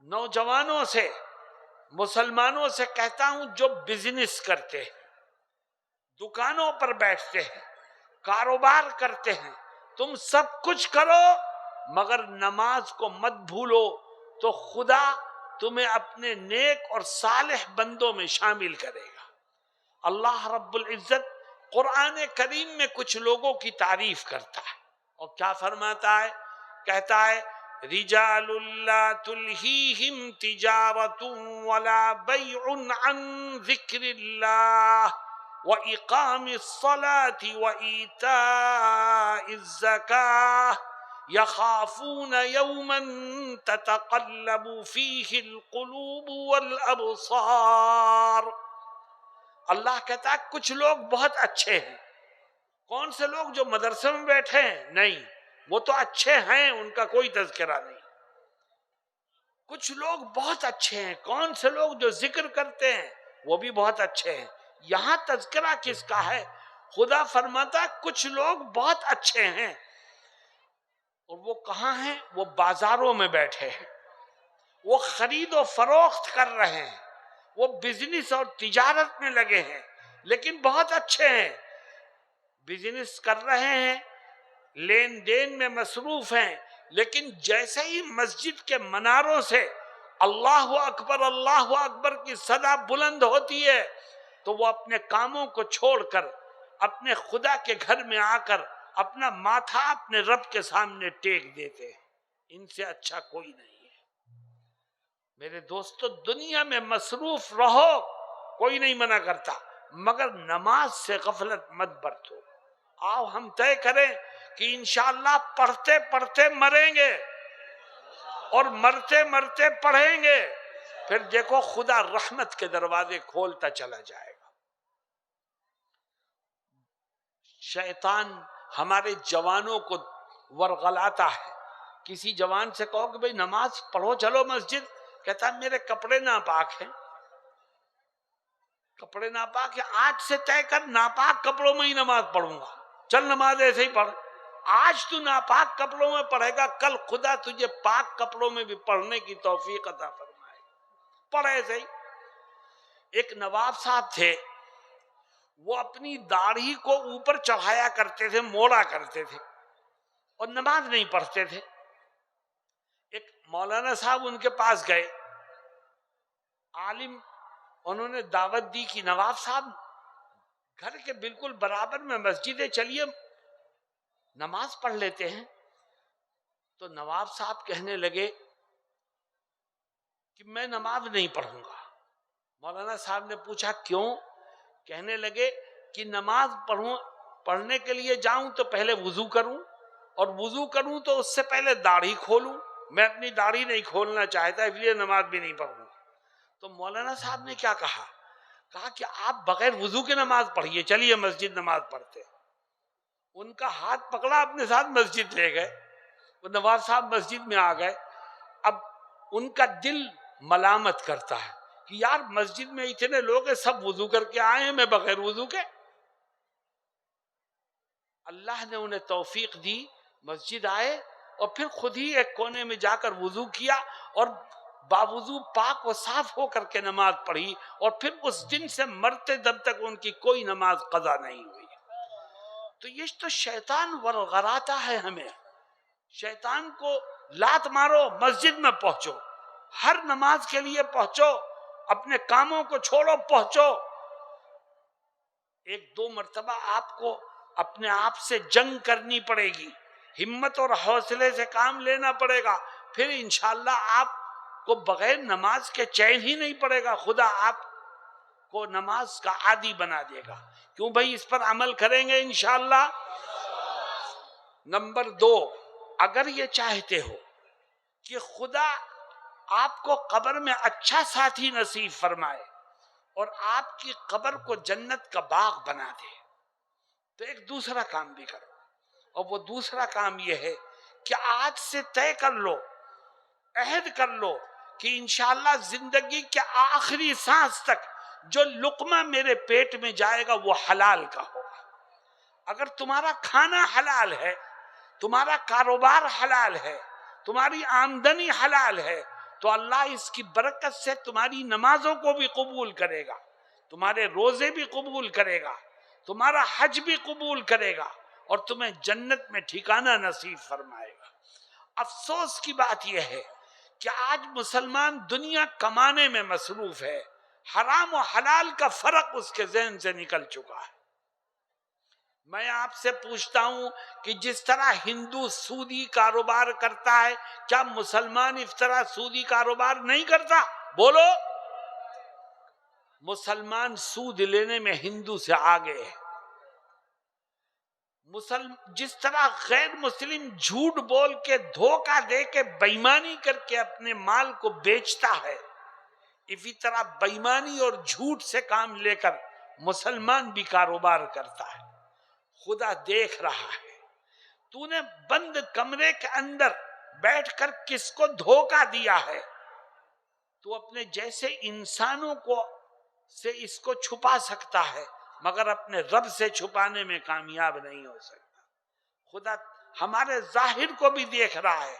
نوجوانوں سے، مسلمانوں سے کہتا ہوں جو بزنس کرتے ہیں، دکانوں پر بیٹھتے ہیں، کاروبار کرتے ہیں، تم سب کچھ کرو مگر نماز کو مت بھولو، تو خدا تمہیں اپنے نیک اور صالح بندوں میں شامل کرے گا۔ اللہ رب العزت قرآن کریم میں کچھ لوگوں کی تعریف کرتا ہے اور کیا فرماتا ہے؟ کہتا ہے رجال لا تلہیہم تجارت ولا بیع عن ذکر اللہ وإقام الصلاة وإيتاء الزکاة یخافون یوما تتقلب فیہ القلوب والابصار۔ اللہ کہتا ہے کچھ لوگ بہت اچھے ہیں۔ کون سے لوگ؟ جو مدرسے میں بیٹھے ہیں؟ نہیں، وہ تو اچھے ہیں، ان کا کوئی تذکرہ نہیں۔ کچھ لوگ بہت اچھے ہیں۔ کون سے لوگ؟ جو ذکر کرتے ہیں، وہ بھی بہت اچھے ہیں۔ یہاں تذکرہ کس کا ہے؟ خدا فرماتا ہے کچھ لوگ بہت اچھے ہیں، اور وہ کہاں ہیں؟ وہ بازاروں میں بیٹھے ہیں، وہ خرید و فروخت کر رہے ہیں، وہ بزنس اور تجارت میں لگے ہیں، لیکن بہت اچھے ہیں، بزنس کر رہے ہیں، لین دین میں مصروف ہیں، لیکن جیسے ہی مسجد کے مناروں سے اللہ اکبر کی صدا بلند ہوتی ہے تو وہ اپنے کاموں کو چھوڑ کر اپنے خدا کے گھر میں آ کر اپنا ماتھا اپنے رب کے سامنے ٹیک دیتے ہیں۔ ان سے اچھا کوئی نہیں ہے۔ میرے دوستو، دنیا میں مصروف رہو، کوئی نہیں منع کرتا، مگر نماز سے غفلت مت برتو۔ آؤ ہم طے کریں کہ انشاءاللہ پڑھتے پڑھتے مریں گے اور مرتے مرتے پڑھیں گے، پھر دیکھو خدا رحمت کے دروازے کھولتا چلا جائے گا۔ شیطان ہمارے جوانوں کو ورغلاتا ہے۔ کسی جوان سے کہو کہ بھئی نماز پڑھو، چلو مسجد، کہتا ہے میرے کپڑے ناپاک ہیں۔ کپڑے ناپاک ہیں؟ آج سے طے کر ناپاک کپڑوں میں ہی نماز پڑھوں گا، چل نماز ایسے ہی پڑھ۔ آج تو ناپاک کپڑوں میں پڑھے گا، کل خدا تجھے پاک کپڑوں میں بھی پڑھنے کی توفیق عطا فرمائے گا، پڑھ ایسے ہی۔ ایک نواب صاحب تھے، وہ اپنی داڑھی کو اوپر چڑھایا کرتے تھے، موڑا کرتے تھے، اور نماز نہیں پڑھتے تھے۔ ایک مولانا صاحب ان کے پاس گئے، عالم، انہوں نے دعوت دی کہ نواب صاحب گھر کے بالکل برابر میں مسجد ہے، چلیے نماز پڑھ لیتے ہیں۔ تو نواب صاحب کہنے لگے کہ میں نماز نہیں پڑھوں گا۔ مولانا صاحب نے پوچھا کیوں؟ کہنے لگے کہ نماز پڑھنے کے لیے جاؤں تو پہلے وضو کروں، اور وضو کروں تو اس سے پہلے داڑھی کھولوں، میں اپنی داڑھی نہیں کھولنا چاہتا، اس لیے نماز بھی نہیں پڑھوں گا۔ تو مولانا صاحب نے کیا کہا؟ کہا کہ آپ بغیر وضو کے نماز پڑھیے، چلیے مسجد نماز پڑھتے۔ ان کا ہاتھ پکڑا، اپنے ساتھ مسجد لے گئے، وہ نواب صاحب مسجد میں آ گئے۔ اب ان کا دل ملامت کرتا ہے کہ یار مسجد میں اتنے لوگ ہیں، سب وضو کر کے آئے ہیں، میں بغیر وضو کے۔ اللہ نے انہیں توفیق دی، مسجد آئے اور پھر خود ہی ایک کونے میں جا کر وضو کیا اور باوضو پاک و صاف ہو کر کے نماز پڑھی، اور پھر اس دن سے مرتے دم تک ان کی کوئی نماز قضا نہیں ہوئی۔ تو یہ تو شیطان ورغلاتا ہے ہمیں۔ شیطان کو لات مارو، مسجد میں پہنچو، ہر نماز کے لیے پہنچو، اپنے کاموں کو چھوڑو، پہنچو۔ ایک دو مرتبہ آپ کو اپنے آپ سے جنگ کرنی پڑے گی، ہمت اور حوصلے سے کام لینا پڑے گا، پھر انشاءاللہ آپ کو بغیر نماز کے چین ہی نہیں پڑے گا، خدا آپ کو نماز کا عادی بنا دے گا۔ کیوں بھائی؟ اس پر عمل کریں گے انشاءاللہ۔ نمبر 2، اگر یہ چاہتے ہو کہ خدا آپ کو قبر میں اچھا ساتھی نصیب فرمائے اور آپ کی قبر کو جنت کا باغ بنا دے، تو ایک دوسرا کام بھی کرو، اور وہ دوسرا کام یہ ہے کہ آج سے طے کر لو، عہد کر لو کہ انشاءاللہ زندگی کے آخری سانس تک جو لقمہ میرے پیٹ میں جائے گا وہ حلال کا ہوگا۔ اگر تمہارا کھانا حلال ہے، تمہارا کاروبار حلال ہے، تمہاری آمدنی حلال ہے، تو اللہ اس کی برکت سے تمہاری نمازوں کو بھی قبول کرے گا، تمہارے روزے بھی قبول کرے گا، تمہارا حج بھی قبول کرے گا، اور تمہیں جنت میں ٹھکانہ نصیب فرمائے گا۔ افسوس کی بات یہ ہے کہ آج مسلمان دنیا کمانے میں مصروف ہے، حرام و حلال کا فرق اس کے ذہن سے نکل چکا ہے۔ میں آپ سے پوچھتا ہوں کہ جس طرح ہندو سودی کاروبار کرتا ہے، کیا مسلمان اس طرح سودی کاروبار نہیں کرتا؟ بولو۔ مسلمان سود لینے میں ہندو سے آگے ہے۔ جس طرح غیر مسلم جھوٹ بول کے، دھوکہ دے کے، بےایمانی کر کے اپنے مال کو بیچتا ہے، اسی طرح بےایمانی اور جھوٹ سے کام لے کر مسلمان بھی کاروبار کرتا ہے۔ خدا دیکھ رہا ہے، تو نے بند کمرے کے اندر بیٹھ کر کس کو دھوکہ دیا ہے؟ تو اپنے جیسے انسانوں کو سے اس کو چھپا سکتا ہے، مگر اپنے رب سے چھپانے میں کامیاب نہیں ہو سکتا۔ خدا ہمارے ظاہر کو بھی دیکھ رہا ہے،